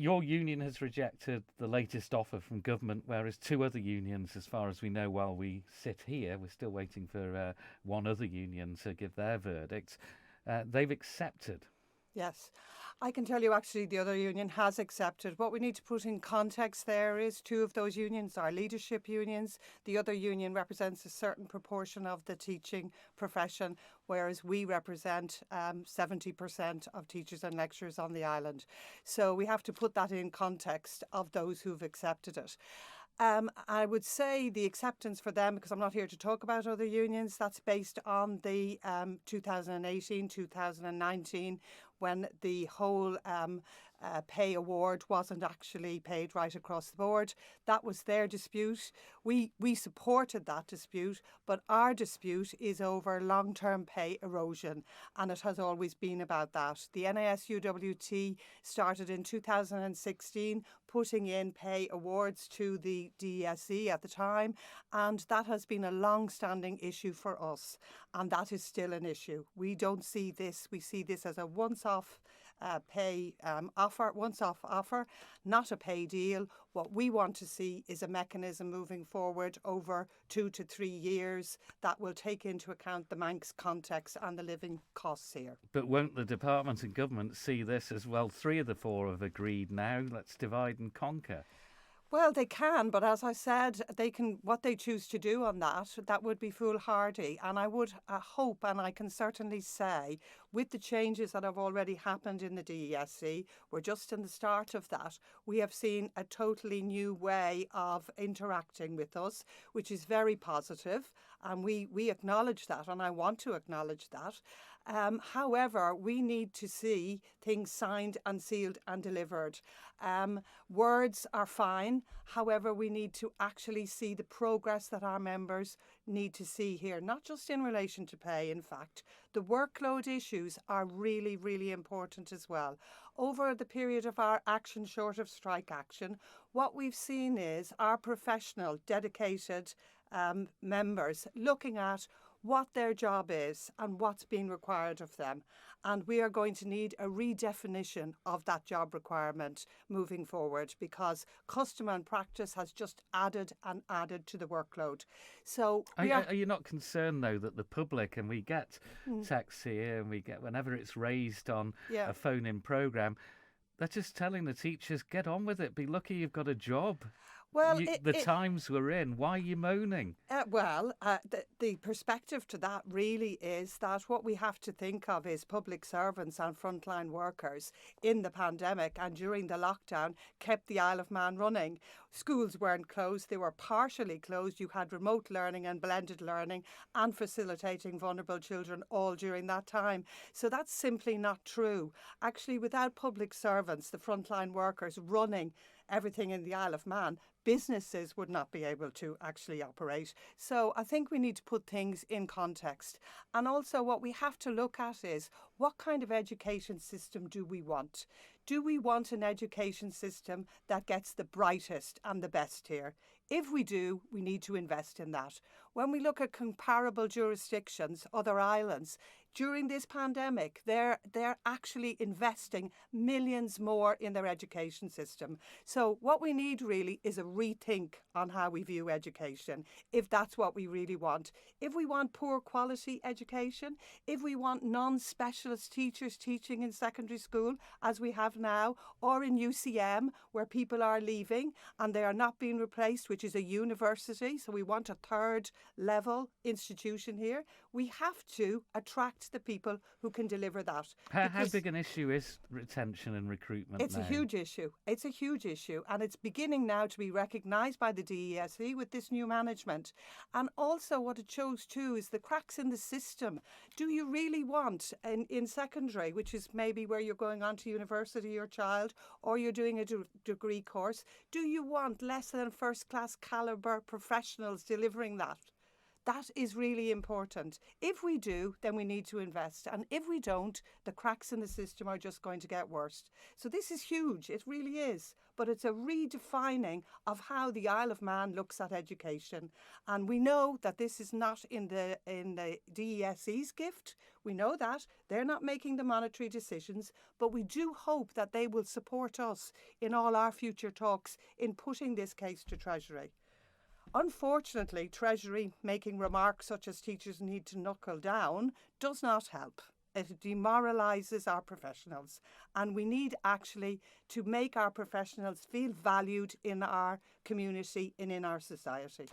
Your union has rejected the latest offer from government, whereas two other unions, as far as we know while we sit here, we're still waiting for one other union to give their verdict, they've accepted. Yes, I can tell you actually the other union has accepted. What we need to put in context there is two of those unions are leadership unions. The other union represents a certain proportion of the teaching profession, whereas we represent 70% of teachers and lecturers on the island. So we have to put that in context of those who've accepted it. I would say the acceptance for them, because I'm not here to talk about other unions, that's based on the 2018, 2019, when the whole pay award wasn't actually paid right across the board. That was their dispute. We supported that dispute, but our dispute is over long-term pay erosion, and it has always been about that. The NASUWT started in 2016 putting in pay awards to the DESE at the time, and that has been a long-standing issue for us, and that is still an issue. We don't see this. We see this as a once-off pay once-off offer, not a pay deal. What we want to see is a mechanism moving forward over 2 to 3 years that will take into account the Manx context and the living costs here. But won't the department and government see this as, well, 3 of the 4 have agreed now, let's divide and conquer? Well, they can, but as I said, they can. What they choose to do on that would be foolhardy. And I would hope, and I can certainly say, with the changes that have already happened in the DESE, we're just in the start of that. We have seen a totally new way of interacting with us, which is very positive, and we acknowledge that, and I want to acknowledge that. However, we need to see things signed and sealed and delivered. Words are fine. However, we need to actually see the progress that our members need to see here, not just in relation to pay. In fact, the workload issues are really, really important as well. Over the period of our action short of strike action, what we've seen is our professional, dedicated members looking at what their job is and what's being required of them. And we are going to need a redefinition of that job requirement moving forward, because custom and practice has just added and added to the workload. So are you not concerned, though, that the public, and we get texts here and we get whenever it's raised on a phone-in programme, they're just telling the teachers, get on with it, be lucky you've got a job. Well, the times we're in, why are you moaning? The perspective to that really is that what we have to think of is public servants and frontline workers in the pandemic and during the lockdown kept the Isle of Man running. Schools weren't closed, they were partially closed. You had remote learning and blended learning and facilitating vulnerable children all during that time. So that's simply not true. Actually, without public servants, the frontline workers running everything in the Isle of Man, businesses would not be able to actually operate. So I think we need to put things in context. And also what we have to look at is, what kind of education system do we want? Do we want an education system that gets the brightest and the best here? If we do, we need to invest in that. When we look at comparable jurisdictions, other islands, during this pandemic, they're actually investing millions more in their education system. So what we need really is a rethink on how we view education, if that's what we really want. If we want poor quality education, if we want non-specialist teachers teaching in secondary school, as we have now, or in UCM, where people are leaving and they are not being replaced, which is a university, so we want a third level institution here, we have to attract the people who can deliver that. How big an issue is retention and recruitment It's now? a huge issue. It's a huge issue, and it's beginning now to be recognised by the DESE with this new management. And also what it shows too is the cracks in the system. Do you really want, in secondary, which is maybe where you're going on to university, your child, or you're doing a degree course, do you want less than first class calibre professionals delivering that? That is really important. If we do, then we need to invest. And if we don't, the cracks in the system are just going to get worse. So this is huge. It really is. But it's a redefining of how the Isle of Man looks at education. And we know that this is not in the DESE's gift. We know that. They're not making the monetary decisions. But we do hope that they will support us in all our future talks in putting this case to Treasury. Unfortunately, Treasury making remarks such as teachers need to knuckle down does not help. It demoralises our professionals, and we need actually to make our professionals feel valued in our community and in our society.